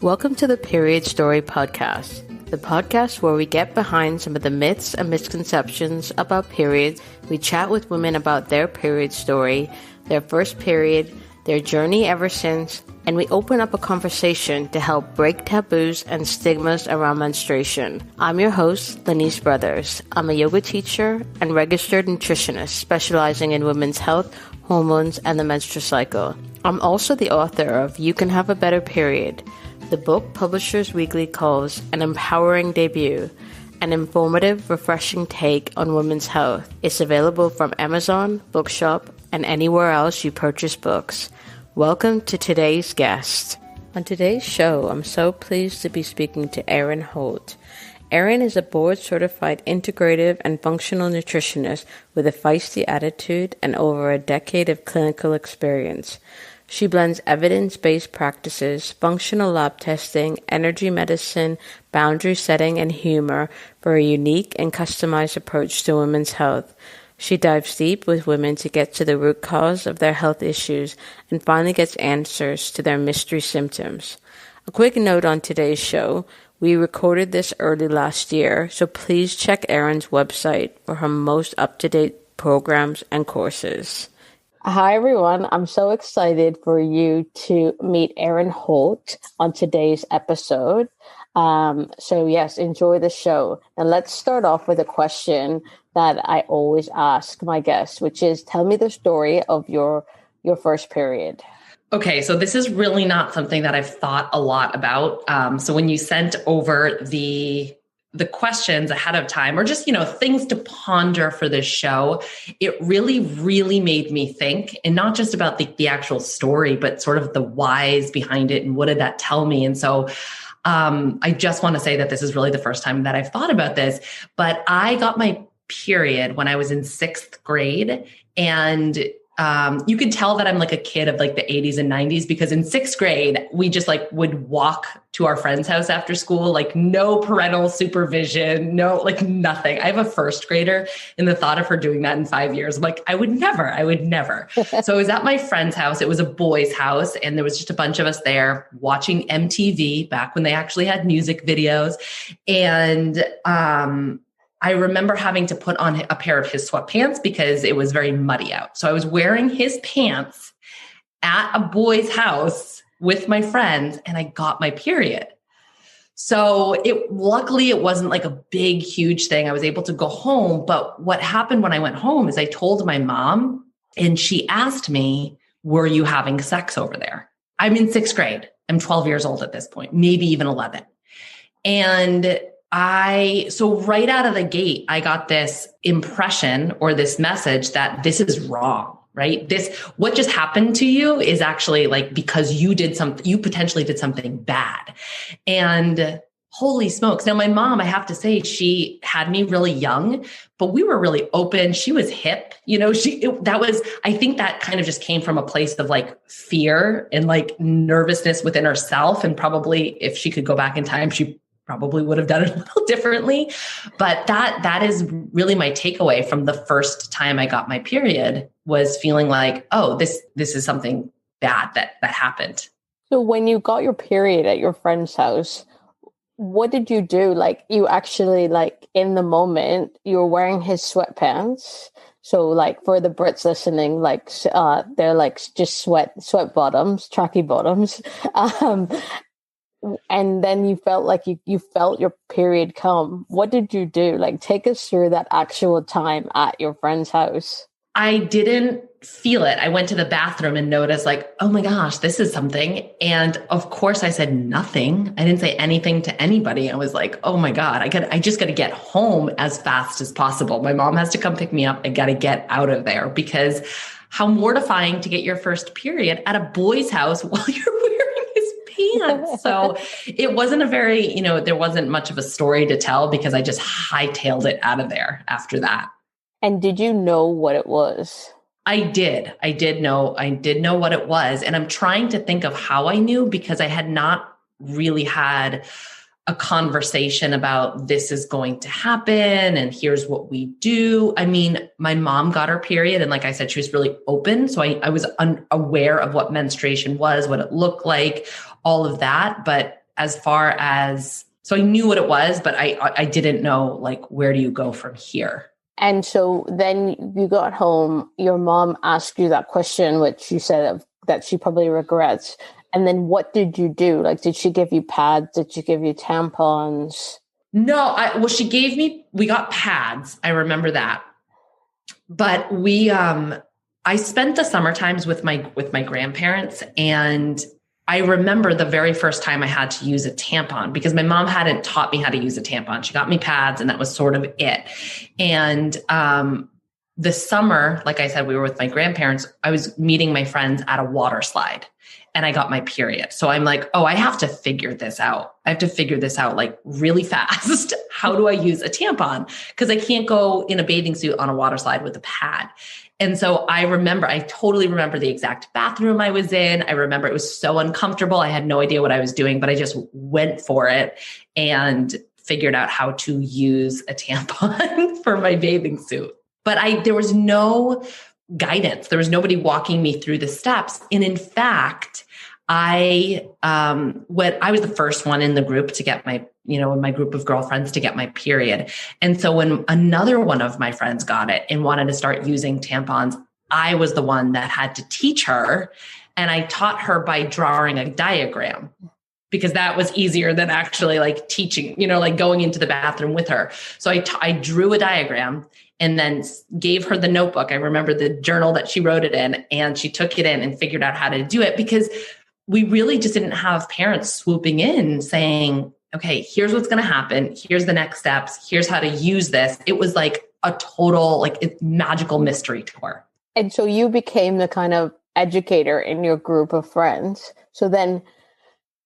Welcome to the Period Story Podcast, the podcast where we get behind some of the myths and misconceptions about periods. We chat with women about their period story, their first period, their journey ever since, and we open up a conversation to help break taboos and stigmas around menstruation. I'm your host, Lanice Brothers. I'm a yoga teacher and registered nutritionist specializing in women's health, hormones, and the menstrual cycle. I'm also the author of You Can Have a Better Period, the book Publishers Weekly calls an empowering debut, an informative, refreshing take on women's health. It's available from Amazon, Bookshop, and anywhere else you purchase books. Welcome to today's guest. On today's show, I'm so pleased to be speaking to Erin Holt. Erin is a board-certified integrative and functional nutritionist with a feisty attitude and over a decade of clinical experience. She blends evidence-based practices, functional lab testing, energy medicine, boundary setting, and humor for a unique and customized approach to women's health. She dives deep with women to get to the root cause of their health issues and finally gets answers to their mystery symptoms. A quick note on today's show. We recorded this early last year, so please check Erin's website for her most up-to-date programs and courses. Hi, everyone. I'm so excited for you to meet Erin Holt on today's episode. So yes, enjoy the show. And let's start off with a question that I always ask my guests, which is, tell me the story of your first period. Okay, so this is really not something that I've thought a lot about. So when you sent over the questions ahead of time, or just, things to ponder for this show, it really, really made me think, and not just about the actual story, but sort of the whys behind it and what did that tell me? And so I just want to say that this is really the first time that I've thought about this, but I got my period when I was in 6th grade. And you could tell that I'm like a kid of like the 80s and 90s, because in 6th grade, we just like would walk to our friend's house after school, like no parental supervision, no, like nothing. I have a 1st grader, and the thought of her doing that in 5 years, I'm like, I would never. So I was at my friend's house. It was a boy's house, and there was just a bunch of us there watching MTV back when they actually had music videos. And, I remember having to put on a pair of his sweatpants because it was very muddy out. So I was wearing his pants at a boy's house with my friends, and I got my period. So luckily it wasn't like a big, huge thing. I was able to go home. But what happened when I went home is I told my mom, and she asked me, were you having sex over there? I'm in 6th grade. I'm 12 years old at this point, maybe even 11. And so right out of the gate, I got this impression or this message that this is wrong, right? What just happened to you is actually like, because you potentially did something bad. And holy smokes. Now my mom, I have to say, she had me really young, but we were really open. She was hip, I think that kind of just came from a place of like fear and like nervousness within herself. And probably if she could go back in time, she probably would have done it a little differently. But that is really my takeaway from the first time I got my period, was feeling like, oh, this is something bad that happened. So when you got your period at your friend's house, what did you do? Like, you actually, like, in the moment, you were wearing his sweatpants. So like, for the Brits listening, like, they're like just sweat bottoms, tracky bottoms. And then you felt like you felt your period come. What did you do? Like, take us through that actual time at your friend's house. I didn't feel it. I went to the bathroom and noticed like, oh my gosh, this is something. And of course I said nothing. I didn't say anything to anybody. I was like, oh my God, I just got to get home as fast as possible. My mom has to come pick me up. I got to get out of there, because how mortifying to get your first period at a boy's house while you're wearing his pants. So it wasn't a very, there wasn't much of a story to tell, because I just hightailed it out of there after that. And did you know what it was? I did know what it was. And I'm trying to think of how I knew, because I had not really had a conversation about this is going to happen and here's what we do. I mean, my mom got her period, and like I said, she was really open. So I was unaware of what menstruation was, what it looked like, all of that. But as far as, so I knew what it was, but I didn't know, like, where do you go from here? And so then you got home, your mom asked you that question, which you said that she probably regrets. And then what did you do? Like, did she give you pads? Did she give you tampons? No, we got pads. I remember that. But I spent the summer times with my grandparents, and I remember the very first time I had to use a tampon because my mom hadn't taught me how to use a tampon. She got me pads and that was sort of it. And the summer, like I said, we were with my grandparents. I was meeting my friends at a water slide and I got my period. So I'm like, oh, I have to figure this out. I have to figure this out like really fast. How do I use a tampon? Because I can't go in a bathing suit on a water slide with a pad. And so I totally remember the exact bathroom I was in. I remember it was so uncomfortable. I had no idea what I was doing, but I just went for it and figured out how to use a tampon for my bathing suit. But there was no guidance. There was nobody walking me through the steps. And in fact, I was the first one in the group to get in my group of girlfriends to get my period. And so when another one of my friends got it and wanted to start using tampons, I was the one that had to teach her. And I taught her by drawing a diagram because that was easier than actually like teaching, like going into the bathroom with her. So I drew a diagram and then gave her the notebook. I remember the journal that she wrote it in, and she took it in and figured out how to do it because we really just didn't have parents swooping in saying, okay, here's what's going to happen. Here's the next steps. Here's how to use this. It was like a total, magical mystery tour. And so you became the kind of educator in your group of friends. So then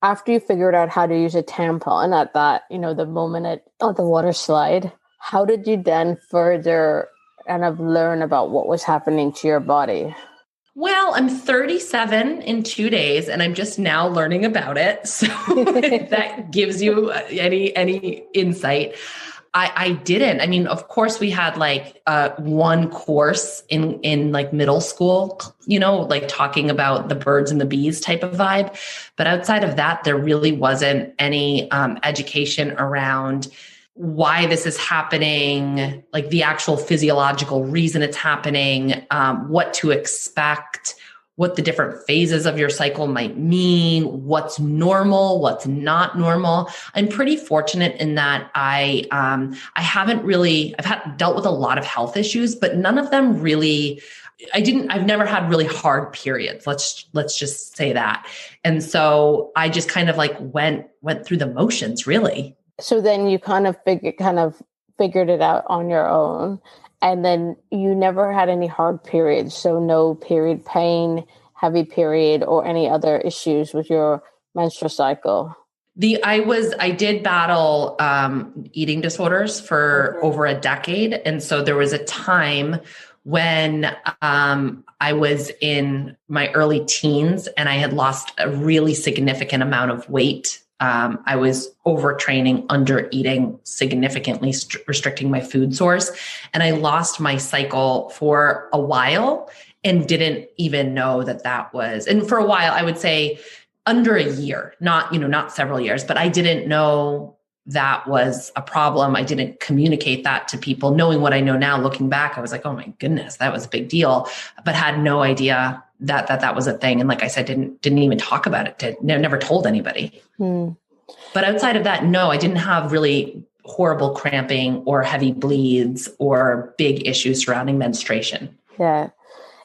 after you figured out how to use a tampon at that, the moment at the water slide, how did you then further kind of learn about what was happening to your body? Well, I'm 37 in 2 days and I'm just now learning about it. So if that gives you any insight. I didn't. I mean, of course we had one course in like middle school, talking about the birds and the bees type of vibe. But outside of that, there really wasn't any education around why this is happening, like the actual physiological reason it's happening, what to expect, what the different phases of your cycle might mean, what's normal, what's not normal. I'm pretty fortunate in that I've dealt with a lot of health issues, but none of them really, I've never had really hard periods. Let's just say that. And so I just kind of went through the motions really. So then you kind of figured it out on your own, and then you never had any hard periods. So no period pain, heavy period, or any other issues with your menstrual cycle. I did battle eating disorders for over a decade. And so there was a time when I was in my early teens and I had lost a really significant amount of weight. I was overtraining, under eating, significantly restricting my food source. And I lost my cycle for a while and didn't even know that was, and for a while, I would say under a year, not several years, but I didn't know that was a problem. I didn't communicate that to people. Knowing what I know now, looking back, I was like, oh my goodness, that was a big deal, but had no idea that was a thing. And like I said, didn't even talk about it. Never told anybody. But outside of that, no, I didn't have really horrible cramping or heavy bleeds or big issues surrounding menstruation. Yeah.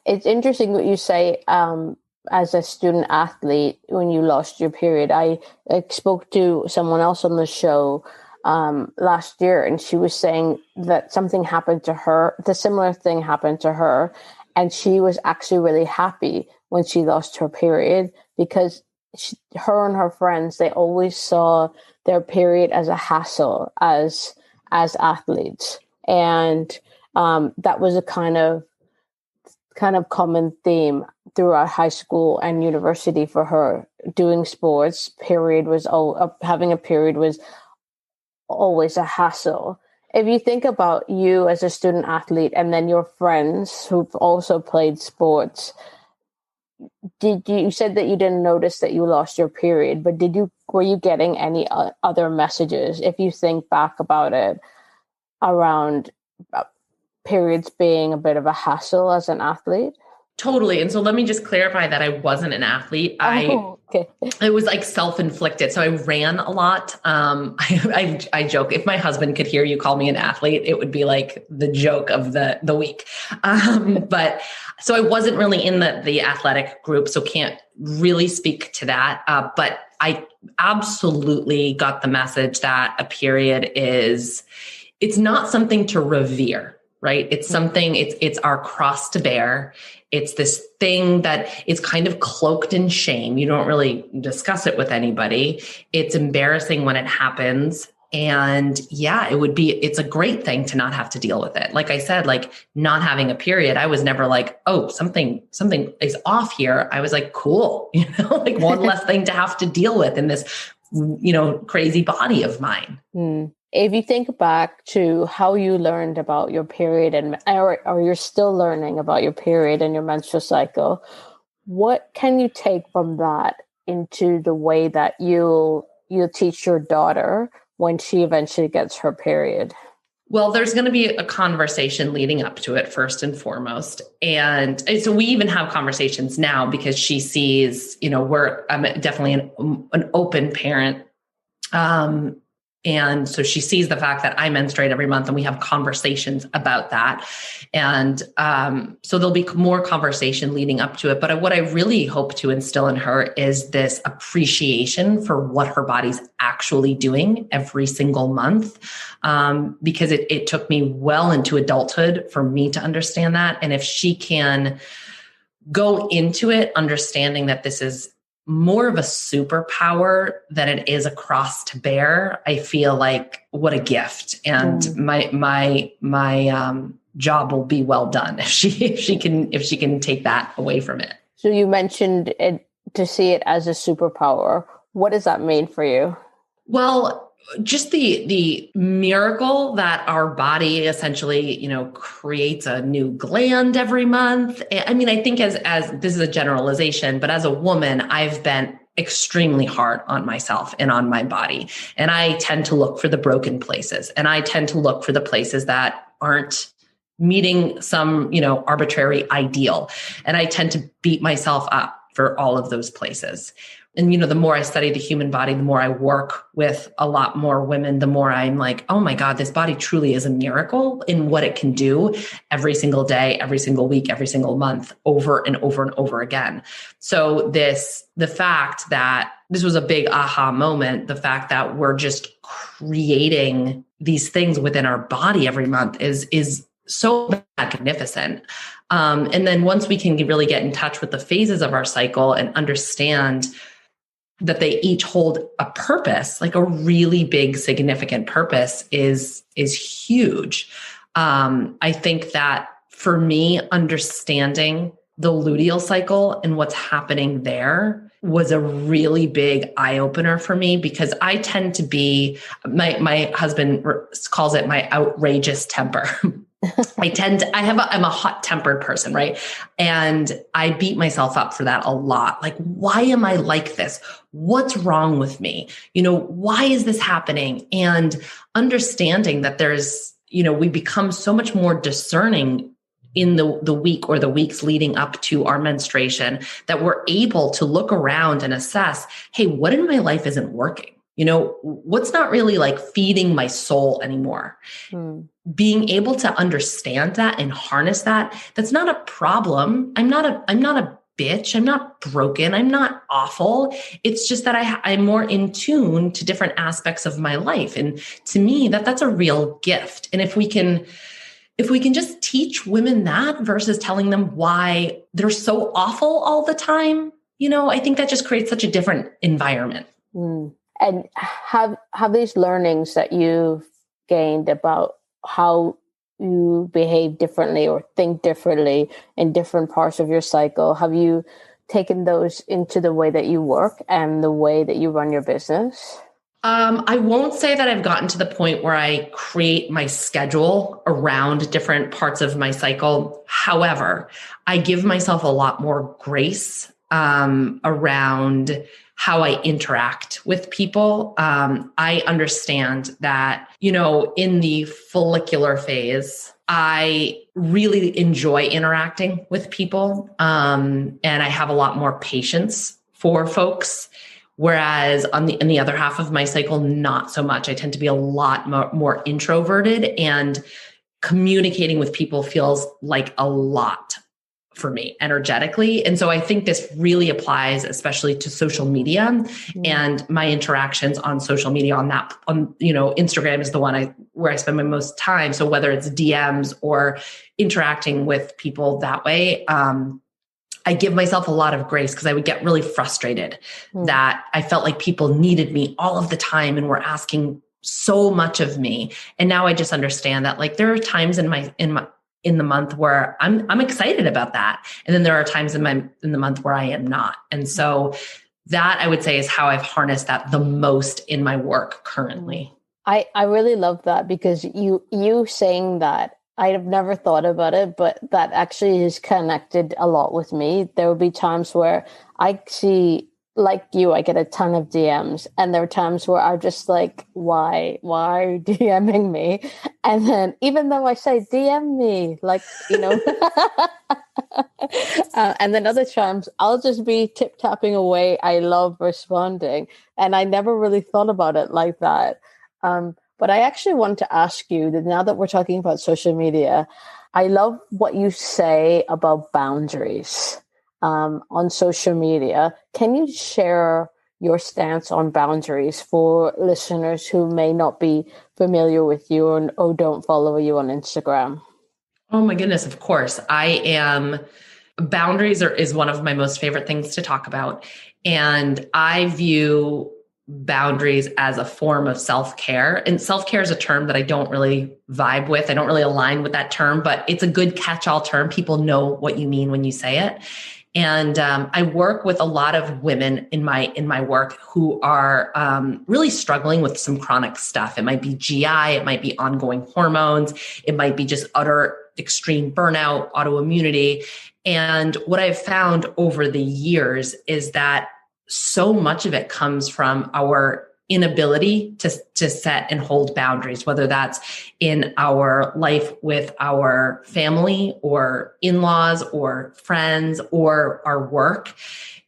It's interesting what you say. As a student athlete, when you lost your period, I spoke to someone else on the show last year, and she was saying that something happened to her. The similar thing happened to her. And she was actually really happy when she lost her period because her and her friends, they always saw their period as a hassle as athletes. And that was a kind of common theme throughout high school and university for her. Doing sports, having a period was always a hassle. If you think about you as a student athlete and then your friends who've also played sports, you said that you didn't notice that you lost your period, but were you getting any other messages, if you think back about it, around periods being a bit of a hassle as an athlete? Totally. And so let me just clarify that I wasn't an athlete. Okay. It was like self-inflicted. So I ran a lot. I joke, if my husband could hear you call me an athlete, it would be like the joke of the week. But so I wasn't really in the athletic group, so can't really speak to that. But I absolutely got the message that a period it's not something to revere, right? It's something, it's our cross to bear. It's this thing that is kind of cloaked in shame. You don't really discuss it with anybody. It's embarrassing when it happens. And yeah, it's a great thing to not have to deal with it. Like I said, like not having a period, I was never like, oh, something is off here. I was like, cool, like one less thing to have to deal with in this, crazy body of mine. If you think back to how you learned about your period or you're still learning about your period and your menstrual cycle, what can you take from that into the way that you'll teach your daughter when she eventually gets her period? Well, there's going to be a conversation leading up to it first and foremost. And so we even have conversations now because she sees, I'm definitely an open parent. And so she sees the fact that I menstruate every month and we have conversations about that. And so there'll be more conversation leading up to it. But what I really hope to instill in her is this appreciation for what her body's actually doing every single month. Because it took me well into adulthood for me to understand that. And if she can go into it understanding that this is more of a superpower than it is a cross to bear, I feel like what a gift. And my job will be well done if she can take that away from it. So you mentioned it, to see it as a superpower. What does that mean for you? Well, just the miracle that our body essentially, creates a new gland every month. I mean, I think as this is a generalization, but as a woman, I've been extremely hard on myself and on my body. And I tend to look for the broken places, and I tend to look for the places that aren't meeting some, arbitrary ideal. And I tend to beat myself up for all of those places. And, the more I study the human body, the more I work with a lot more women, the more I'm like, oh my God, this body truly is a miracle in what it can do every single day, every single week, every single month, over and over and over again. So the fact that this was a big aha moment, the fact that we're just creating these things within our body every month is so magnificent. And then once we can really get in touch with the phases of our cycle and understand that they each hold a purpose, like a really big, significant purpose is huge. I think that for me, understanding the luteal cycle and what's happening there was a really big eye opener for me, because I tend to be, my husband calls it my outrageous temper. I'm a hot tempered person, right? And I beat myself up for that a lot. Like, why am I like this? What's wrong with me? Why is this happening? And understanding that there's, we become so much more discerning in the week or the weeks leading up to our menstruation, that we're able to look around and assess, hey, what in my life isn't working? What's not really like feeding my soul anymore? Being able to understand that and harness that, that's not a problem. I'm not a bitch. I'm not broken. I'm not awful. It's just that I'm more in tune to different aspects of my life. And to me, that's a real gift. And if we can just teach women that versus telling them why they're so awful all the time, I think that just creates such a different environment. And have these learnings that you've gained about how you behave differently or think differently in different parts of your cycle, have you taken those into the way that you work and the way that you run your business? I won't say that I've gotten to the point where I create my schedule around different parts of my cycle. However, I give myself a lot more grace around how I interact with people. I understand that, in the follicular phase, I really enjoy interacting with people. And I have a lot more patience for folks. Whereas in the other half of my cycle, not so much. I tend to be a lot more introverted, and communicating with people feels like a lot for me energetically. And so I think this really applies, especially to social media and my interactions on social media Instagram is the one where I spend my most time. So whether it's DMs or interacting with people that way, I give myself a lot of grace because I would get really frustrated that I felt like people needed me all of the time and were asking so much of me. And now I just understand that like there are times in the month where I'm excited about that. And then there are times in the month where I am not. And so that I would say is how I've harnessed that the most in my work currently. I really love that, because you saying that, I've never thought about it, but that actually is connected a lot with me. There will be times where I see, like you, I get a ton of DMs, and there are times where I'm just like, why are you DMing me? And then even though I say DM me, and then other times I'll just be tip-tapping away. I love responding, and I never really thought about it like that. But I actually want to ask you that now that we're talking about social media, I love what you say about boundaries on social media. Can you share your stance on boundaries for listeners who may not be familiar with you or don't follow you on Instagram? Oh my goodness, of course. Boundaries is one of my most favorite things to talk about. And I view boundaries as a form of self-care. And self-care is a term that I don't really vibe with. I don't really align with that term, but it's a good catch-all term. People know what you mean when you say it. And I work with a lot of women in my work who are really struggling with some chronic stuff. It might be GI, it might be ongoing hormones, it might be just utter extreme burnout, autoimmunity. And what I've found over the years is that so much of it comes from our inability to set and hold boundaries, whether that's in our life with our family or in-laws or friends or our work.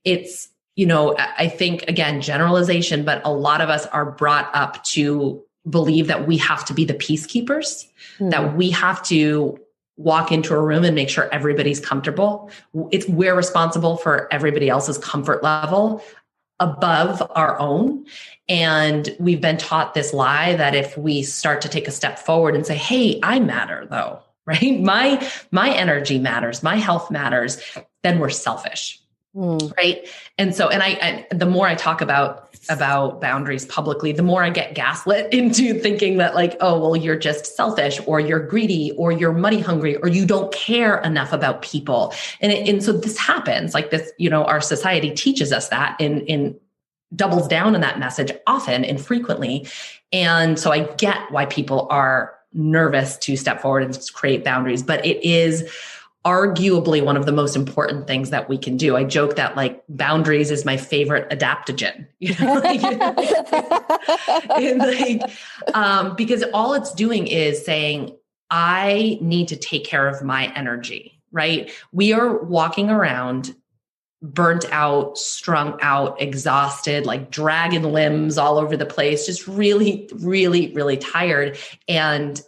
It's, I think, again, generalization, but a lot of us are brought up to believe that we have to be the peacekeepers, that we have to walk into a room and make sure everybody's comfortable. We're responsible for everybody else's comfort level above our own. And we've been taught this lie that if we start to take a step forward and say, hey, I matter though, right? My energy matters, my health matters, then we're selfish. Right. And so, the more I talk about boundaries publicly, the more I get gaslit into thinking that like, oh, well, you're just selfish, or you're greedy, or you're money hungry, or you don't care enough about people. And so this happens like this, our society teaches us that in doubles down on that message often and frequently. And so I get why people are nervous to step forward and create boundaries, but it is arguably one of the most important things that we can do. I joke that like boundaries is my favorite adaptogen, because all it's doing is saying, I need to take care of my energy, right? We are walking around burnt out, strung out, exhausted, like dragging limbs all over the place, just really, really, really tired. And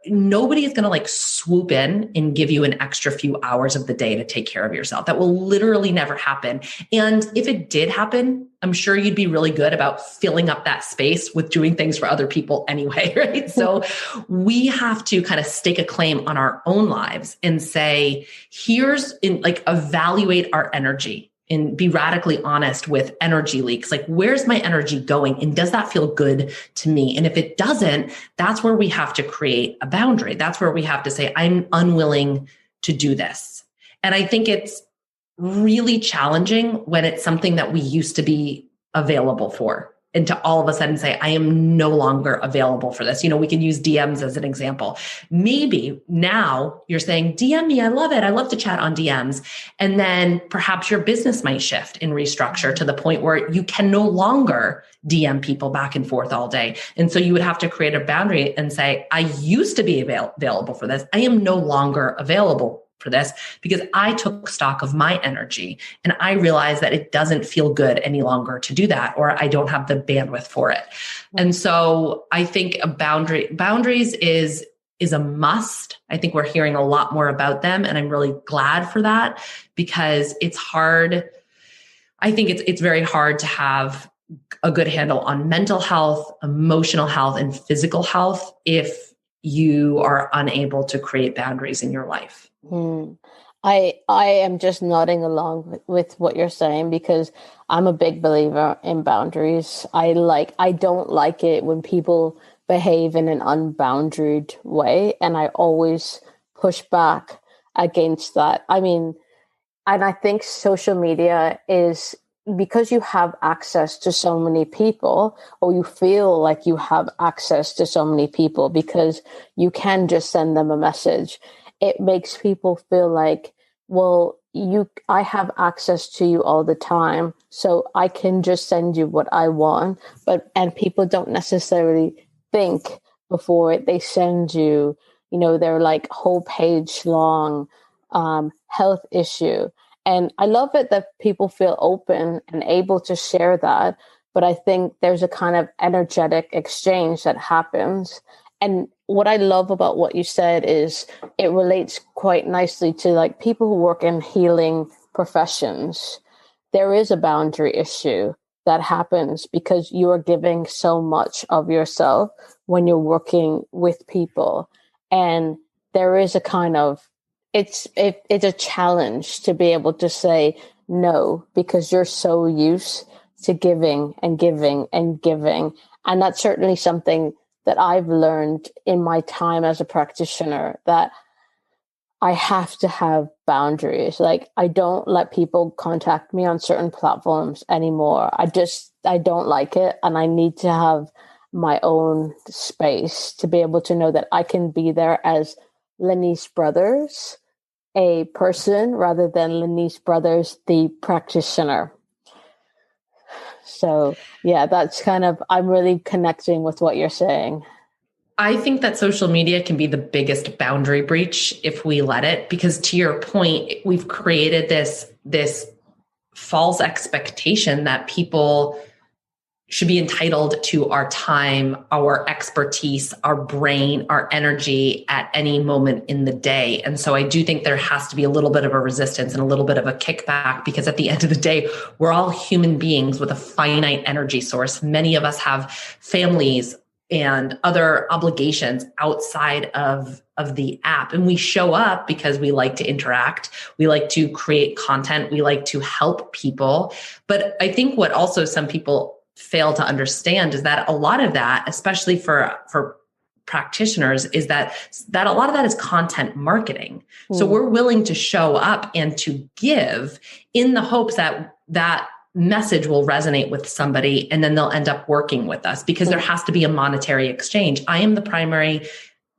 nobody is going to like swoop in and give you an extra few hours of the day to take care of yourself. That will literally never happen. And if it did happen, I'm sure you'd be really good about filling up that space with doing things for other people anyway, right? So we have to kind of stake a claim on our own lives and say, evaluate our energy and be radically honest with energy leaks. Like, where's my energy going? And does that feel good to me? And if it doesn't, that's where we have to create a boundary. That's where we have to say, I'm unwilling to do this. And I think it's really challenging when it's something that we used to be available for, and to all of a sudden say, I am no longer available for this. We can use DMs as an example. Maybe now you're saying, DM me, I love it. I love to chat on DMs. And then perhaps your business might shift and restructure to the point where you can no longer DM people back and forth all day. And so you would have to create a boundary and say, I used to be available for this. I am no longer available for this because I took stock of my energy and I realized that it doesn't feel good any longer to do that, or I don't have the bandwidth for it. And so I think boundaries is a must. I think we're hearing a lot more about them, and I'm really glad for that because it's hard. I think it's very hard to have a good handle on mental health, emotional health, and physical health if you are unable to create boundaries in your life. I am just nodding along with what you're saying because I'm a big believer in boundaries. I don't like it when people behave in an unboundaried way, and I always push back against that. I mean, and I think social media is, because you have access to so many people, or you feel like you have access to so many people because you can just send them a message. It makes people feel like, well, I have access to you all the time, so I can just send you what I want. And people don't necessarily think before they send you, their like whole page long health issue. And I love it that people feel open and able to share that. But I think there's a kind of energetic exchange that happens. And what I love about what you said is it relates quite nicely to like people who work in healing professions. There is a boundary issue that happens because you are giving so much of yourself when you're working with people. And there is a kind of, it's a challenge to be able to say no, because you're so used to giving and giving and giving. And that's certainly something that I've learned in my time as a practitioner, that I have to have boundaries. Like, I don't let people contact me on certain platforms anymore. I don't like it. And I need to have my own space to be able to know that I can be there as Lenice Brothers, a person, rather than Lenice Brothers, the practitioner. So yeah, that's kind of, I'm really connecting with what you're saying. I think that social media can be the biggest boundary breach if we let it, because to your point, we've created this false expectation that people should be entitled to our time, our expertise, our brain, our energy at any moment in the day. And so I do think there has to be a little bit of a resistance and a little bit of a kickback, because at the end of the day, we're all human beings with a finite energy source. Many of us have families and other obligations outside of the app. And we show up because we like to interact. We like to create content. We like to help people. But I think what also some people fail to understand is that a lot of that, especially for practitioners, is that a lot of that is content marketing. So we're willing to show up and to give in the hopes that that message will resonate with somebody, and then they'll end up working with us, because there has to be a monetary exchange. I am the primary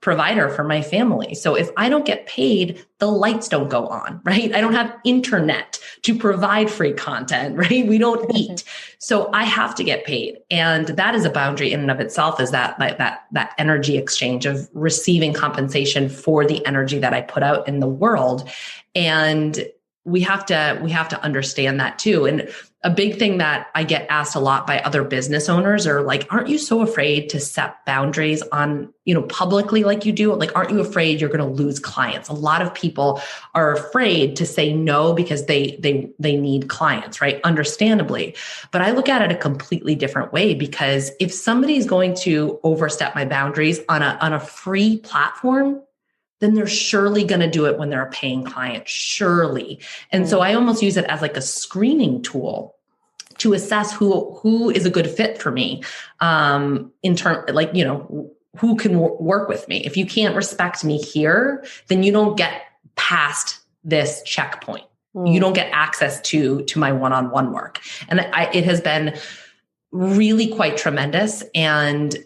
provider for my family. So if I don't get paid, the lights don't go on, right? I don't have internet to provide free content, right? We don't eat. So I have to get paid. And that is a boundary in and of itself, is that energy exchange of receiving compensation for the energy that I put out in the world. And we have to understand that too. And a big thing that I get asked a lot by other business owners are like, aren't you so afraid to set boundaries on, publicly like you do? Like, aren't you afraid you're going to lose clients? A lot of people are afraid to say no because they need clients, right? Understandably. But I look at it a completely different way, because if somebody's going to overstep my boundaries on a free platform, then they're surely going to do it when they're a paying client, surely. And so I almost use it as like a screening tool to assess who is a good fit for me, in term, like, who can work with me. If you can't respect me here, then you don't get past this checkpoint. You don't get access to my one-on-one work. And it has been really quite tremendous and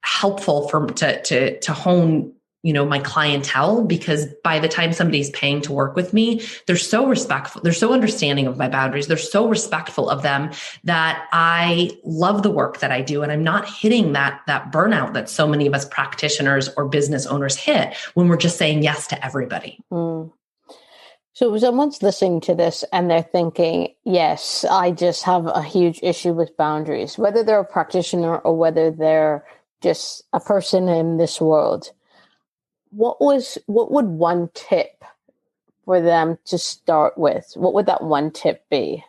helpful to hone, my clientele, because by the time somebody's paying to work with me, they're so respectful. They're so understanding of my boundaries. They're so respectful of them that I love the work that I do. And I'm not hitting that burnout that so many of us practitioners or business owners hit when we're just saying yes to everybody. Mm. So if someone's listening to this and they're thinking, yes, I just have a huge issue with boundaries, whether they're a practitioner or whether they're just a person in this world, what would one tip for them to start with? What would that one tip be?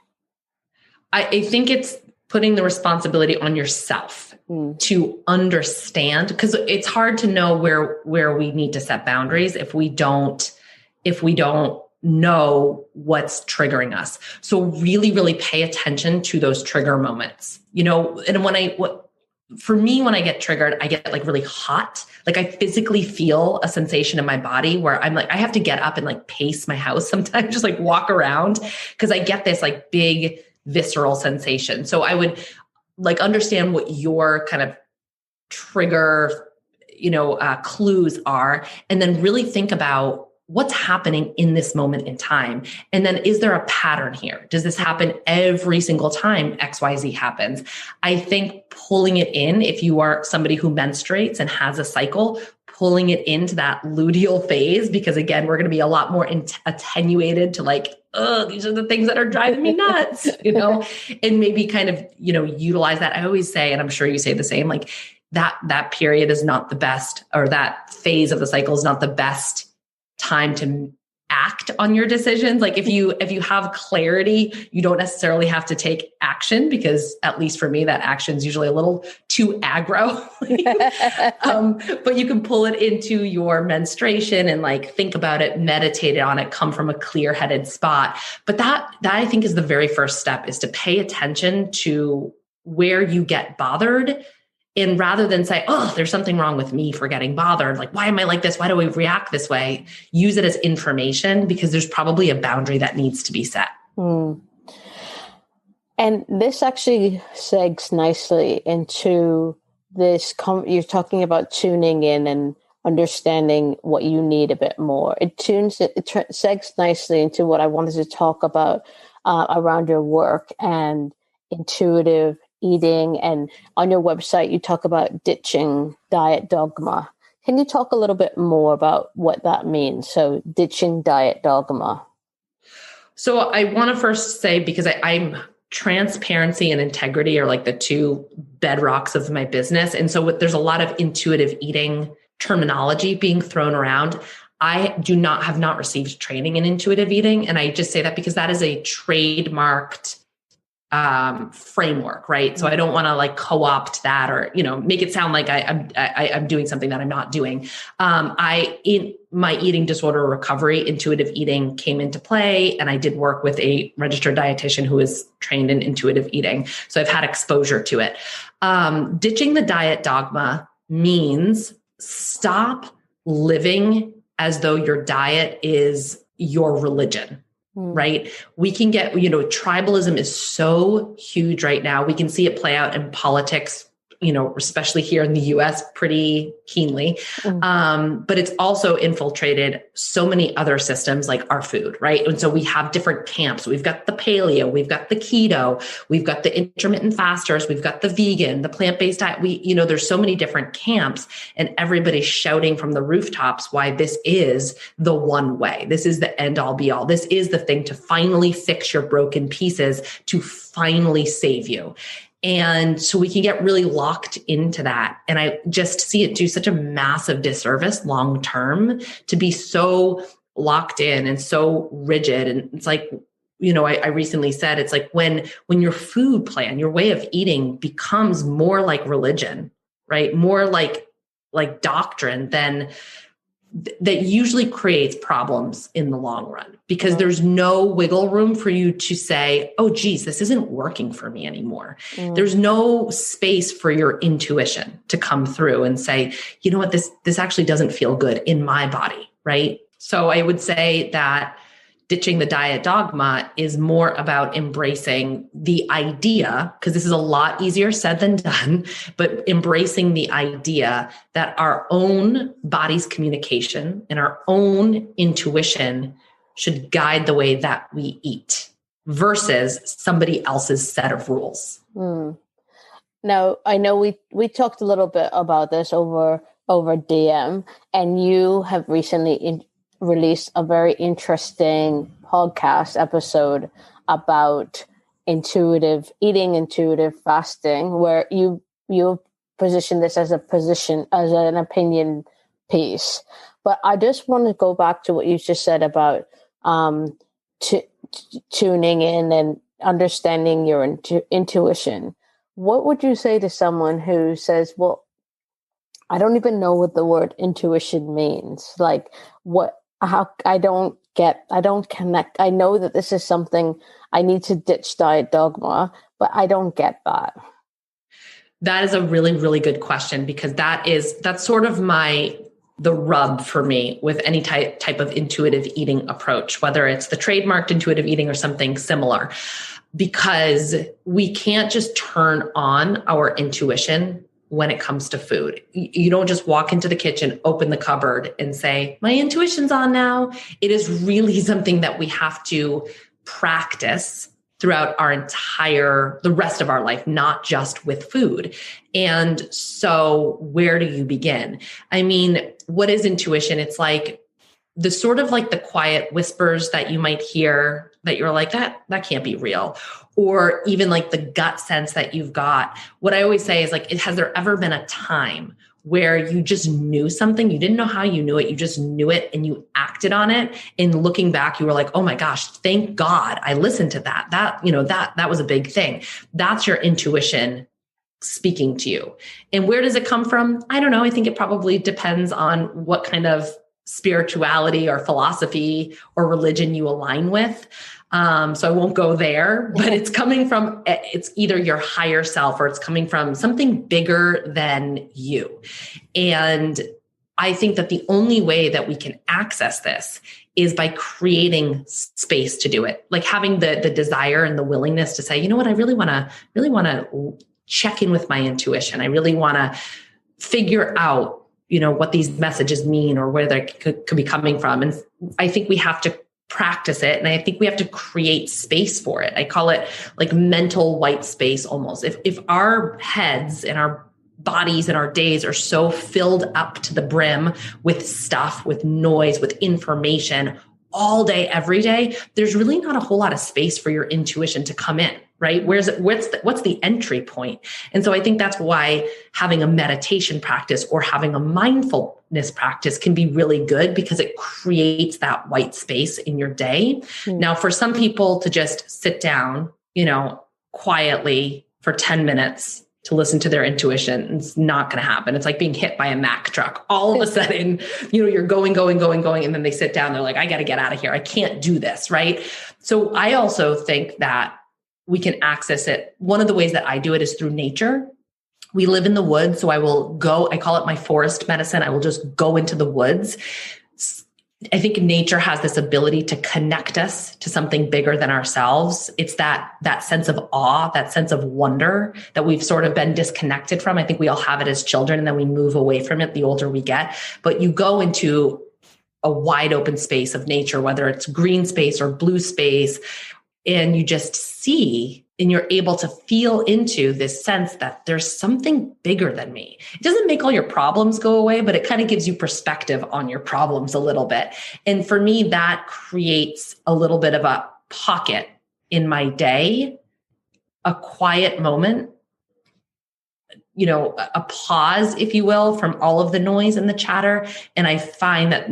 I think it's putting the responsibility on yourself to understand, because it's hard to know where we need to set boundaries if we don't know what's triggering us. So really, really pay attention to those trigger moments, and for me, when I get triggered, I get like really hot. Like I physically feel a sensation in my body where I'm like, I have to get up and like pace my house sometimes, just like walk around, because I get this like big visceral sensation. So I would like understand what your kind of trigger, clues are, and then really think about what's happening in this moment in time. And then is there a pattern here? Does this happen every single time XYZ happens? I think pulling it in, if you are somebody who menstruates and has a cycle, pulling it into that luteal phase, because again, we're going to be a lot more attenuated to like, oh, these are the things that are driving me nuts, and maybe kind of, utilize that. I always say, and I'm sure you say the same, like that period is not the best, or that phase of the cycle is not the best time to act on your decisions. Like if you have clarity, you don't necessarily have to take action, because at least for me, that action is usually a little too aggro. But you can pull it into your menstruation and like think about it, meditate on it, come from a clear-headed spot. But that I think is the very first step, is to pay attention to where you get bothered. And rather than say, oh, there's something wrong with me for getting bothered, like, why am I like this? Why do we react this way? Use it as information, because there's probably a boundary that needs to be set. Mm. And this actually segs nicely into this. You're talking about tuning in and understanding what you need a bit more. It segs nicely into what I wanted to talk about around your work and intuitive eating. And on your website, you talk about ditching diet dogma. Can you talk a little bit more about what that means? So ditching diet dogma. So I want to first say, because I'm transparency and integrity are like the two bedrocks of my business. And so there's a lot of intuitive eating terminology being thrown around. I have not received training in intuitive eating. And I just say that because that is a trademarked framework, right? So I don't want to like co-opt that or, make it sound like I'm doing something that I'm not doing. In my eating disorder recovery, intuitive eating came into play, and I did work with a registered dietitian who is trained in intuitive eating. So I've had exposure to it. Ditching the diet dogma means stop living as though your diet is your religion. Right? We can get, tribalism is so huge right now. We can see it play out in politics, especially here in the US pretty keenly. But it's also infiltrated so many other systems like our food, right? And so we have different camps. We've got the paleo, we've got the keto, we've got the intermittent fasters, we've got the vegan, the plant-based diet. There's so many different camps, and everybody's shouting from the rooftops why this is the one way. This is the end all be all. This is the thing to finally fix your broken pieces, to finally save you. And so we can get really locked into that. And I just see it do such a massive disservice long-term to be so locked in and so rigid. And it's like, I recently said, it's like when your food plan, your way of eating becomes more like religion, right? More like doctrine, then that usually creates problems in the long run, because there's no wiggle room for you to say, oh, geez, this isn't working for me anymore. There's no space for your intuition to come through and say, you know what, this actually doesn't feel good in my body, right? So I would say that ditching the diet dogma is more about embracing the idea, because this is a lot easier said than done, but embracing the idea that our own body's communication and our own intuition should guide the way that we eat versus somebody else's set of rules. Now, I know we talked a little bit about this over DM, and you have recently released a very interesting podcast episode about intuitive eating, intuitive fasting, where you position this as an opinion piece. But I just want to go back to what you just said about tuning in and understanding your intuition. What would you say to someone who says, well, I don't even know what the word intuition means? Like, how I don't connect. I know that this is something I need to ditch diet dogma, but I don't get that. That is a really, really good question, because that's sort of the rub for me with any type of intuitive eating approach, whether it's the trademarked intuitive eating or something similar, because we can't just turn on our intuition when it comes to food. You don't just walk into the kitchen, open the cupboard and say, my intuition's on now. It is really something that we have to practice throughout the rest of our life, not just with food. And so where do you begin? I mean, what is intuition? It's like the sort of like the quiet whispers that you might hear that you're like, that can't be real. Or even like the gut sense that you've got. What I always say is like, has there ever been a time where you just knew something? You didn't know how you knew it. You just knew it and you acted on it. And looking back, you were like, oh my gosh, thank God I listened to that. That was a big thing. That's your intuition speaking to you. And where does it come from? I don't know. I think it probably depends on what kind of spirituality or philosophy or religion you align with. So I won't go there, but it's either your higher self or it's coming from something bigger than you. And I think that the only way that we can access this is by creating space to do it. Like having the desire and the willingness to say, you know what, I really want to check in with my intuition. I really want to figure out, what these messages mean or where they could be coming from. And I think we have to practice it. And I think we have to create space for it. I call it like mental white space almost. If our heads and our bodies and our days are so filled up to the brim with stuff, with noise, with information all day, every day, there's really not a whole lot of space for your intuition to come in, right? What's the entry point? And so I think that's why having a meditation practice or having a mindfulness practice can be really good, because it creates that white space in your day. Now, for some people to just sit down, quietly for 10 minutes to listen to their intuition, it's not going to happen. It's like being hit by a Mack truck. All of a sudden, you're going. And then they sit down. They're like, I got to get out of here. I can't do this. Right. So I also think that we can access it. One of the ways that I do it is through nature. We live in the woods. So I call it my forest medicine. I will just go into the woods. I think nature has this ability to connect us to something bigger than ourselves. It's that sense of awe, that sense of wonder that we've sort of been disconnected from. I think we all have it as children, and then we move away from it the older we get. But you go into a wide open space of nature, whether it's green space or blue space, and you just see, and you're able to feel into this sense that there's something bigger than me. It doesn't make all your problems go away, but it kind of gives you perspective on your problems a little bit. And for me, that creates a little bit of a pocket in my day, a quiet moment, a pause, if you will, from all of the noise and the chatter. And I find that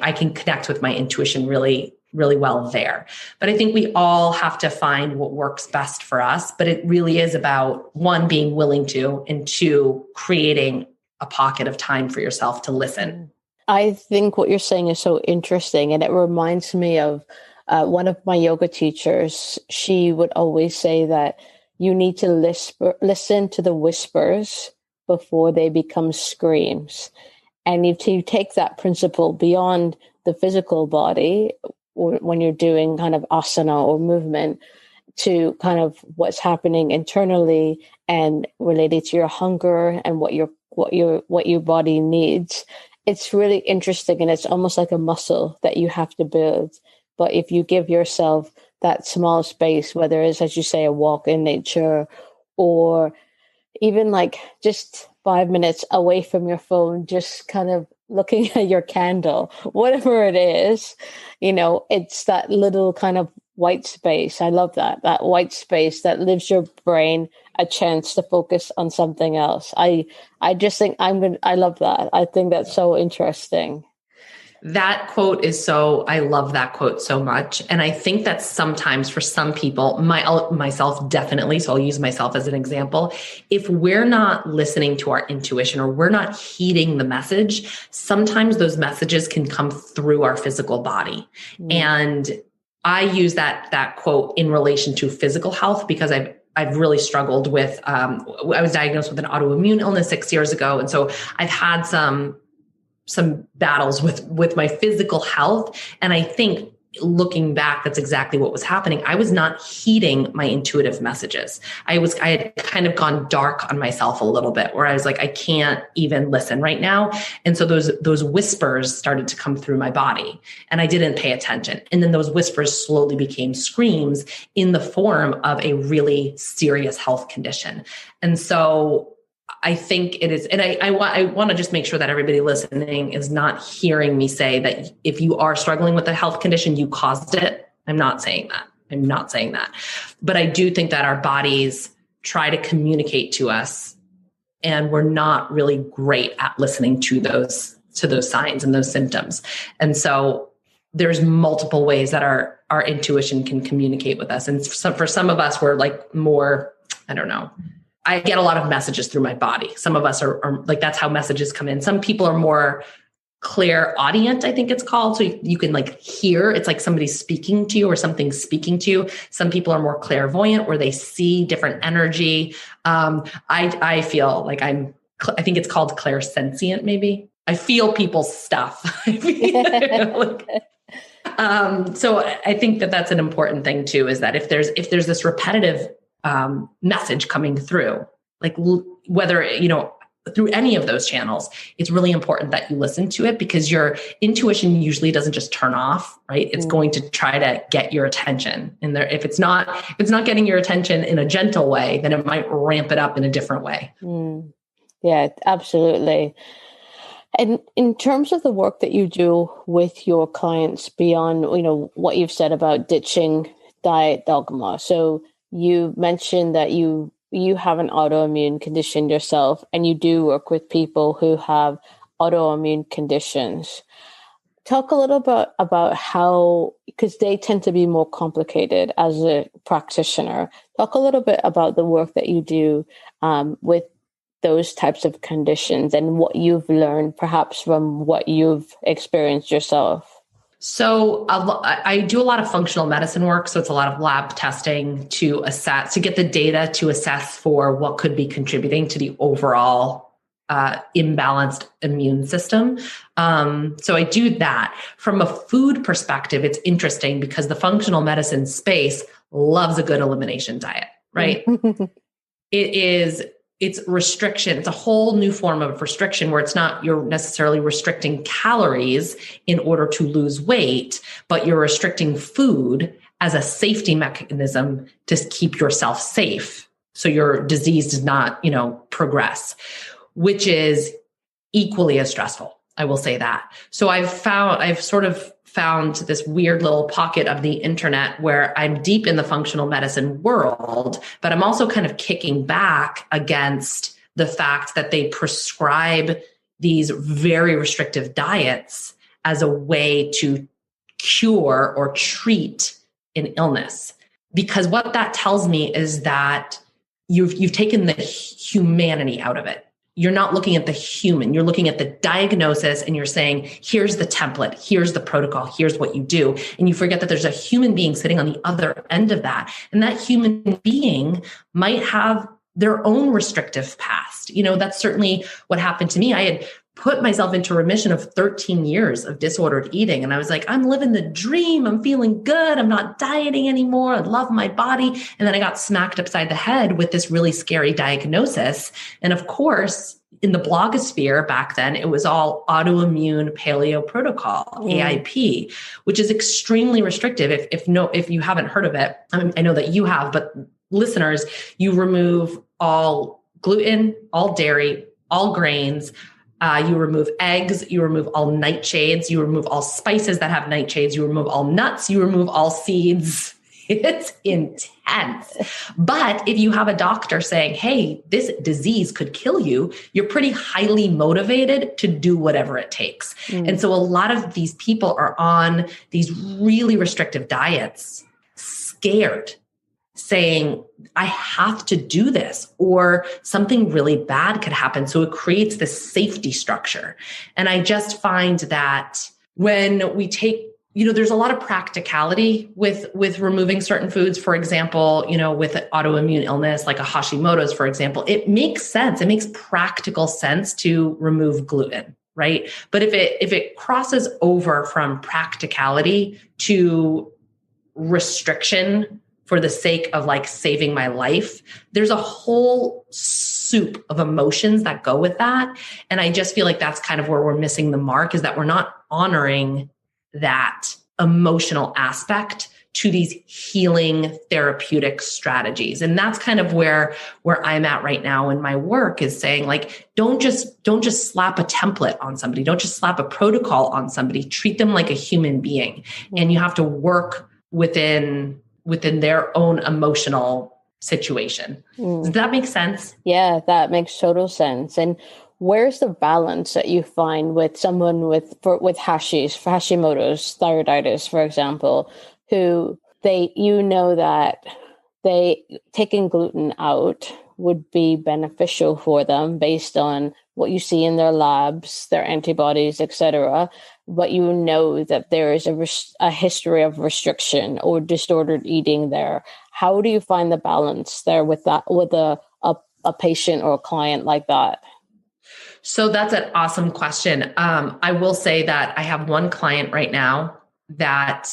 I can connect with my intuition really, really well there. But I think we all have to find what works best for us. But it really is about, one, being willing to, and two, creating a pocket of time for yourself to listen. I think what you're saying is so interesting. And it reminds me of one of my yoga teachers. She would always say that you need to listen to the whispers before they become screams. And if you take that principle beyond the physical body, or when you're doing kind of asana or movement, to kind of what's happening internally and related to your hunger and what your body needs. It's really interesting, and it's almost like a muscle that you have to build. But if you give yourself that small space, whether it's, as you say, a walk in nature, or even like just 5 minutes away from your phone, just kind of looking at your candle, whatever it is, it's that little kind of white space. I love that white space that gives your brain a chance to focus on something else. I just think I love that. I think that's so interesting. That quote I love that quote so much. And I think that sometimes for some people, myself definitely, so I'll use myself as an example. If we're not listening to our intuition or we're not heeding the message, sometimes those messages can come through our physical body. And I use that quote in relation to physical health because I've really struggled with, I was diagnosed with an autoimmune illness 6 years ago. And so I've had some battles with my physical health. And I think looking back, that's exactly what was happening. I was not heeding my intuitive messages. I had kind of gone dark on myself a little bit, where I was like, I can't even listen right now. And so those whispers started to come through my body and I didn't pay attention. And then those whispers slowly became screams in the form of a really serious health condition. And so I think it is, and I want to just make sure that everybody listening is not hearing me say that if you are struggling with a health condition, you caused it. I'm not saying that. But I do think that our bodies try to communicate to us, and we're not really great at listening to those signs and those symptoms. And so there's multiple ways that our intuition can communicate with us. And for some of us, we're like more, I don't know, I get a lot of messages through my body. Some of us are like, that's how messages come in. Some people are more clairaudient, I think it's called. So you can like hear, it's like somebody speaking to you or something speaking to you. Some people are more clairvoyant, where they see different energy. I feel like I think it's called clairsentient, maybe. I feel people's stuff. So I think that that's an important thing too, is that if there's this repetitive message coming through, like whether, through any of those channels, it's really important that you listen to it, because your intuition usually doesn't just turn off, right? It's going to try to get your attention. And if it's not getting your attention in a gentle way, then it might ramp it up in a different way. Yeah, absolutely. And in terms of the work that you do with your clients beyond, what you've said about ditching diet dogma. So you mentioned that you have an autoimmune condition yourself, and you do work with people who have autoimmune conditions. Talk a little bit about how, because they tend to be more complicated as a practitioner. Talk a little bit about the work that you do with those types of conditions and what you've learned perhaps from what you've experienced yourself. So I do a lot of functional medicine work. So it's a lot of lab testing to get the data to assess for what could be contributing to the overall imbalanced immune system. So I do that. From a food perspective, it's interesting because the functional medicine space loves a good elimination diet, right? It's restriction. It's a whole new form of restriction where it's not you're necessarily restricting calories in order to lose weight, but you're restricting food as a safety mechanism to keep yourself safe, so your disease does not, progress, which is equally as stressful. I will say that. So I've sort of found this weird little pocket of the internet where I'm deep in the functional medicine world, but I'm also kind of kicking back against the fact that they prescribe these very restrictive diets as a way to cure or treat an illness. Because what that tells me is that you've taken the humanity out of it. You're not looking at the human, you're looking at the diagnosis, and you're saying, here's the template, here's the protocol, here's what you do. And you forget that there's a human being sitting on the other end of that. And that human being might have their own restrictive past. That's certainly what happened to me. I had put myself into remission of 13 years of disordered eating. And I was like, I'm living the dream. I'm feeling good. I'm not dieting anymore. I love my body. And then I got smacked upside the head with this really scary diagnosis. And of course, in the blogosphere back then, it was all autoimmune paleo protocol, AIP, which is extremely restrictive. If you haven't heard of it, I know that you have, but listeners, you remove all gluten, all dairy, all grains. You remove eggs, you remove all nightshades, you remove all spices that have nightshades, you remove all nuts, you remove all seeds. It's intense. But if you have a doctor saying, hey, this disease could kill you, you're pretty highly motivated to do whatever it takes. And so a lot of these people are on these really restrictive diets, scared, saying, I have to do this, or something really bad could happen. So it creates this safety structure. And I just find that when we take, there's a lot of practicality with removing certain foods. For example, with autoimmune illness, like a Hashimoto's, for example, it makes sense. It makes practical sense to remove gluten, right? But if it crosses over from practicality to restriction for the sake of like saving my life, there's a whole soup of emotions that go with that. And I just feel like that's kind of where we're missing the mark, is that we're not honoring that emotional aspect to these healing therapeutic strategies. And that's kind of where I'm at right now in my work, is saying, like, don't just slap a template on somebody. Don't just slap a protocol on somebody. Treat them like a human being. And you have to work within their own emotional situation. Does that make sense? Yeah, that makes total sense. And where's the balance that you find with someone with Hashimoto's, thyroiditis, for example, who that taking gluten out would be beneficial for them based on what you see in their labs, their antibodies, etc. But that there is a history of restriction or disordered eating there. How do you find the balance there with that, with a patient or a client like that? So that's an awesome question. I will say that I have one client right now that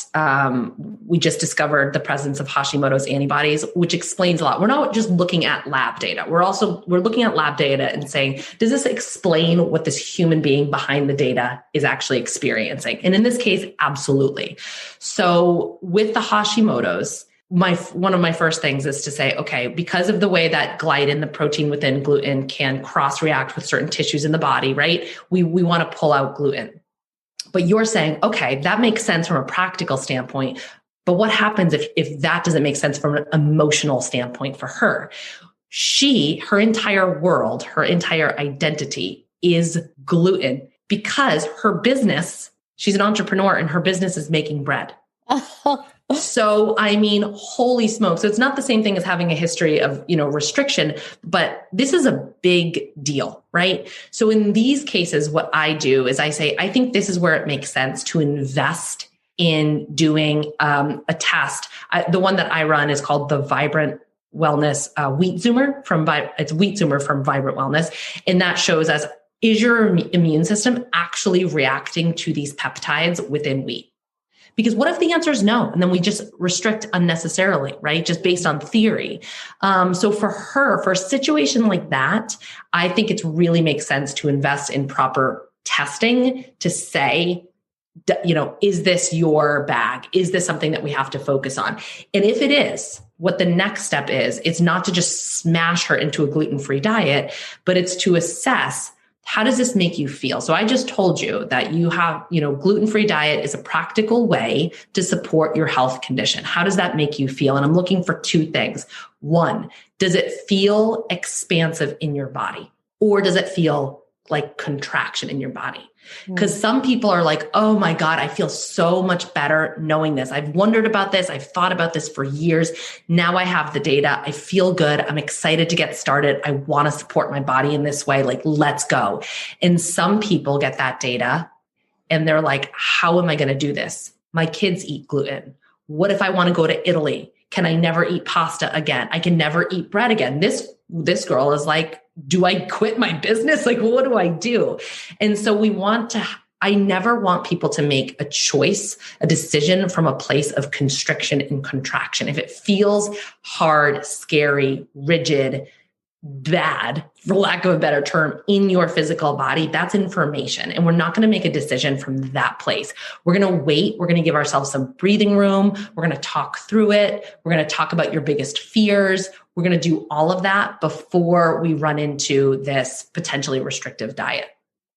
we just discovered the presence of Hashimoto's antibodies, which explains a lot. We're not just looking at lab data. We're looking at lab data and saying, does this explain what this human being behind the data is actually experiencing? And in this case, absolutely. So with the Hashimoto's, one of my first things is to say, okay, because of the way that gliadin, the protein within gluten, can cross-react with certain tissues in the body, right? We want to pull out gluten. But you're saying, okay, that makes sense from a practical standpoint. But what happens if that doesn't make sense from an emotional standpoint for her? Her entire world, her entire identity is gluten, because her business, she's an entrepreneur and her business is making bread. So, holy smokes. So it's not the same thing as having a history of, restriction, but this is a big deal, right? So in these cases, what I do is I say, I think this is where it makes sense to invest in doing a test. The one that I run is called the Vibrant Wellness Wheat Zoomer it's Wheat Zoomer from Vibrant Wellness. And that shows us, is your immune system actually reacting to these peptides within wheat? Because what if the answer is no? And then we just restrict unnecessarily, right? Just based on theory. So for a situation like that, I think it really makes sense to invest in proper testing to say, is this your bag? Is this something that we have to focus on? And if it is, what the next step is, it's not to just smash her into a gluten-free diet, but it's to assess, how does this make you feel? So I just told you that you have, gluten-free diet is a practical way to support your health condition. How does that make you feel? And I'm looking for two things. One, does it feel expansive in your body, or does it feel like contraction in your body? Because some people are like, oh my God, I feel so much better knowing this. I've wondered about this. I've thought about this for years. Now I have the data. I feel good. I'm excited to get started. I want to support my body in this way. Like, let's go. And some people get that data and they're like, how am I going to do this? My kids eat gluten. What if I want to go to Italy? Can I never eat pasta again? I can never eat bread again. This girl is like, do I quit my business? Like, what do I do? And so I never want people to make a choice, a decision from a place of constriction and contraction. If it feels hard, scary, rigid, bad, for lack of a better term, in your physical body, that's information. And we're not going to make a decision from that place. We're going to wait. We're going to give ourselves some breathing room. We're going to talk through it. We're going to talk about your biggest fears. We're going to do all of that before we run into this potentially restrictive diet.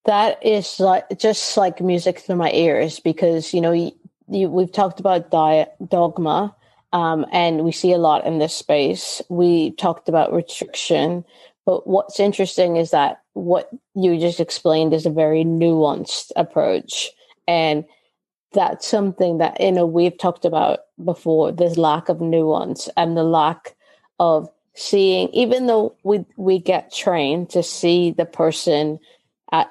That is just like music through my ears, because, we've talked about diet dogma, and we see a lot in this space. We talked about restriction, but what's interesting is that what you just explained is a very nuanced approach. And that's something that, we've talked about before, this lack of nuance and the lack of seeing, even though we get trained to see the person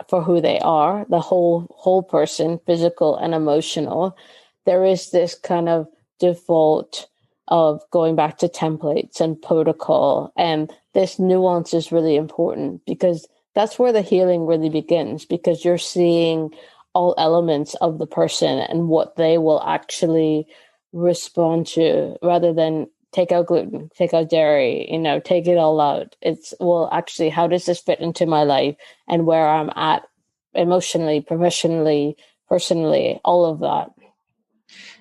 for who they are, the whole person, physical and emotional, there is this kind of default of going back to templates and protocol. And this nuance is really important, because that's where the healing really begins, because you're seeing all elements of the person and what they will actually respond to, rather than take out gluten, take out dairy, take it all out. It's, well, actually, how does this fit into my life and where I'm at emotionally, professionally, personally, all of that.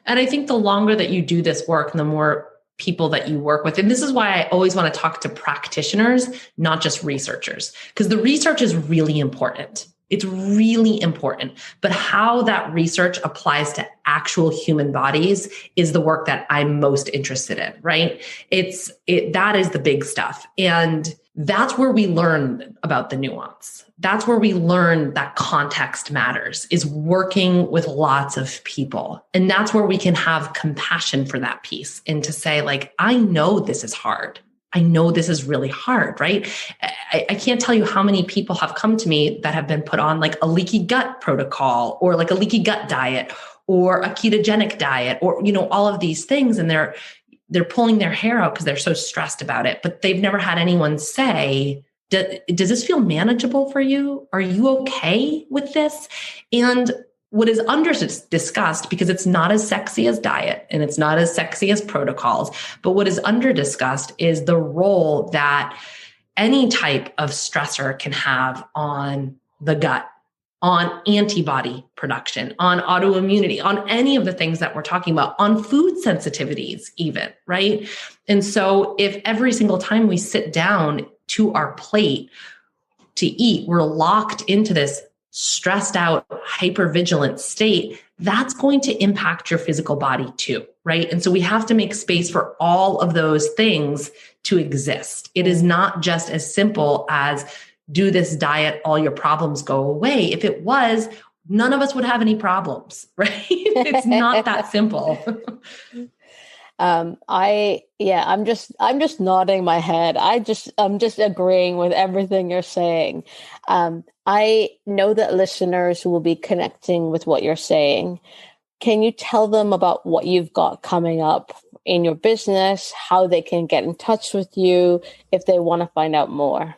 And I think the longer that you do this work and the more people that you work with, and this is why I always want to talk to practitioners, not just researchers, because the research is really important. It's really important. But how that research applies to actual human bodies is the work that I'm most interested in, right? That is the big stuff. And that's where we learn about the nuance. That's where we learn that context matters, is working with lots of people. And that's where we can have compassion for that piece, and to say, like, I know this is hard. I know this is really hard, right? I can't tell you how many people have come to me that have been put on like a leaky gut protocol, or like a leaky gut diet, or a ketogenic diet, or, all of these things. And they're pulling their hair out because they're so stressed about it, but they've never had anyone say, does this feel manageable for you? Are you okay with this? And what is under-discussed, because it's not as sexy as diet and it's not as sexy as protocols, but what is under-discussed is the role that any type of stressor can have on the gut, on antibody production, on autoimmunity, on any of the things that we're talking about, on food sensitivities even, right? And so if every single time we sit down to our plate to eat, we're locked into this stressed out, hypervigilant state, that's going to impact your physical body too, right? And so we have to make space for all of those things to exist. It is not just as simple as do this diet, all your problems go away. If it was, none of us would have any problems, right? It's not that simple. I'm just nodding my head. I'm just agreeing with everything you're saying. I know that listeners will be connecting with what you're saying. Can you tell them about what you've got coming up in your business, how they can get in touch with you if they want to find out more?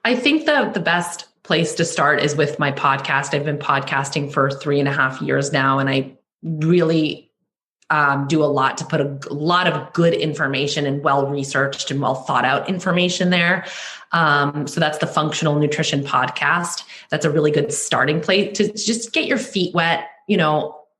I think the best place to start is with my podcast. I've been podcasting for 3.5 years now, and I really do a lot to put a lot of good information and well-researched and well-thought-out information there. So that's the Functional Nutrition Podcast. That's a really good starting place to just get your feet wet,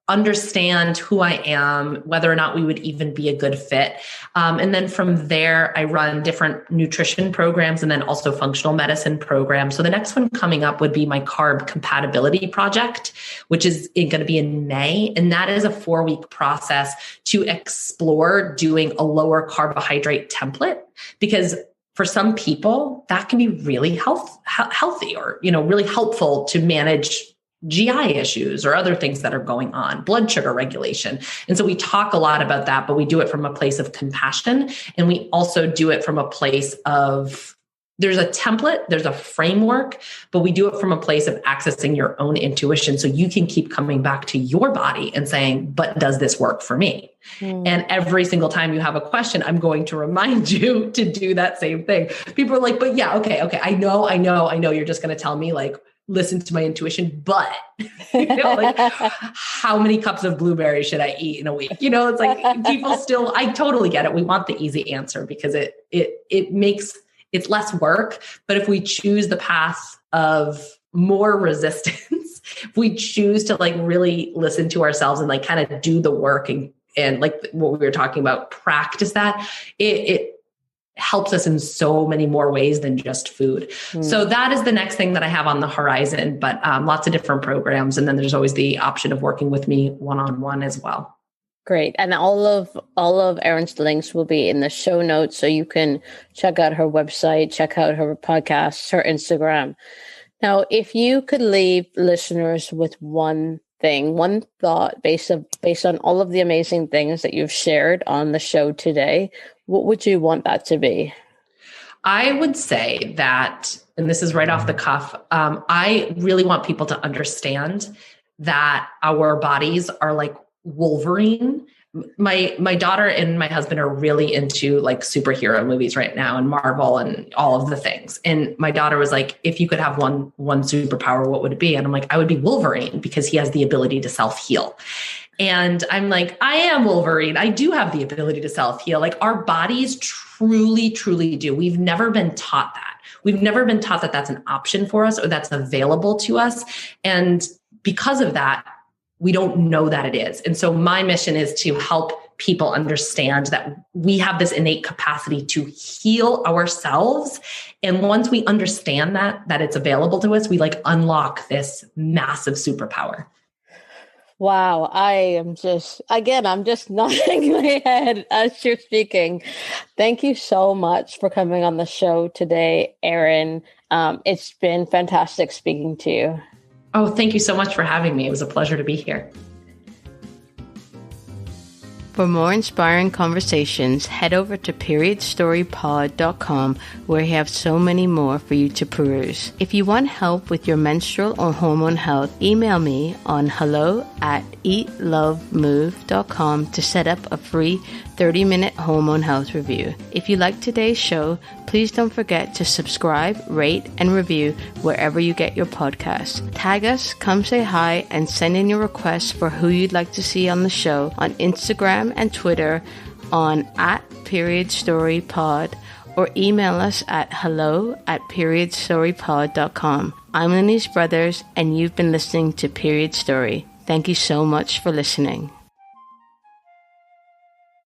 understand who I am, whether or not we would even be a good fit. And then from there, I run different nutrition programs and then also functional medicine programs. So the next one coming up would be my carb compatibility project, which is going to be in May. And that is a 4-week process to explore doing a lower carbohydrate template, because for some people that can be really healthy or, really helpful to manage GI issues or other things that are going on, blood sugar regulation. And so we talk a lot about that, but we do it from a place of compassion. And we also do it from a place of, there's a template, there's a framework, but we do it from a place of accessing your own intuition. So you can keep coming back to your body and saying, but does this work for me? And every single time you have a question, I'm going to remind you to do that same thing. People are like, but yeah, okay. I know. You're just going to tell me like, listen to my intuition, but like how many cups of blueberries should I eat in a week? It's like people still, I totally get it. We want the easy answer because it makes it's less work. But if we choose the path of more resistance, if we choose to like really listen to ourselves and like kind of do the work and like what we were talking about, practice that, it helps us in so many more ways than just food. So that is the next thing that I have on the horizon, but lots of different programs. And then there's always the option of working with me one-on-one as well. Great. And all of Erin's links will be in the show notes. So you can check out her website, check out her podcast, her Instagram. Now, if you could leave listeners with one thought based on all of the amazing things that you've shared on the show today, what would you want that to be? I would say that, and this is right off the cuff, I really want people to understand that our bodies are like Wolverine. My daughter and my husband are really into like superhero movies right now and Marvel and all of the things. And my daughter was like, if you could have one superpower, what would it be? And I'm like, I would be Wolverine because he has the ability to self-heal. And I'm like, I am Wolverine. I do have the ability to self-heal. Like our bodies truly, truly do. We've never been taught that. We've never been taught that that's an option for us or that's available to us. And because of that, we don't know that it is. And so my mission is to help people understand that we have this innate capacity to heal ourselves. And once we understand that it's available to us, we like unlock this massive superpower. Wow. I'm just nodding my head as you're speaking. Thank you so much for coming on the show today, Erin. It's been fantastic speaking to you. Oh, thank you so much for having me. It was a pleasure to be here. For more inspiring conversations, head over to periodstorypod.com, where we have so many more for you to peruse. If you want help with your menstrual or hormone health, email me on hello@eatlovemove.com to set up a free 30-minute hormone health review. If you like today's show, please don't forget to subscribe, rate, and review wherever you get your podcasts. Tag us, come say hi, and send in your requests for who you'd like to see on the show on Instagram and Twitter on @periodstorypod, or email us at hello@periodstorypod.com. I'm Lenise Brothers, and you've been listening to Period Story. Thank you so much for listening.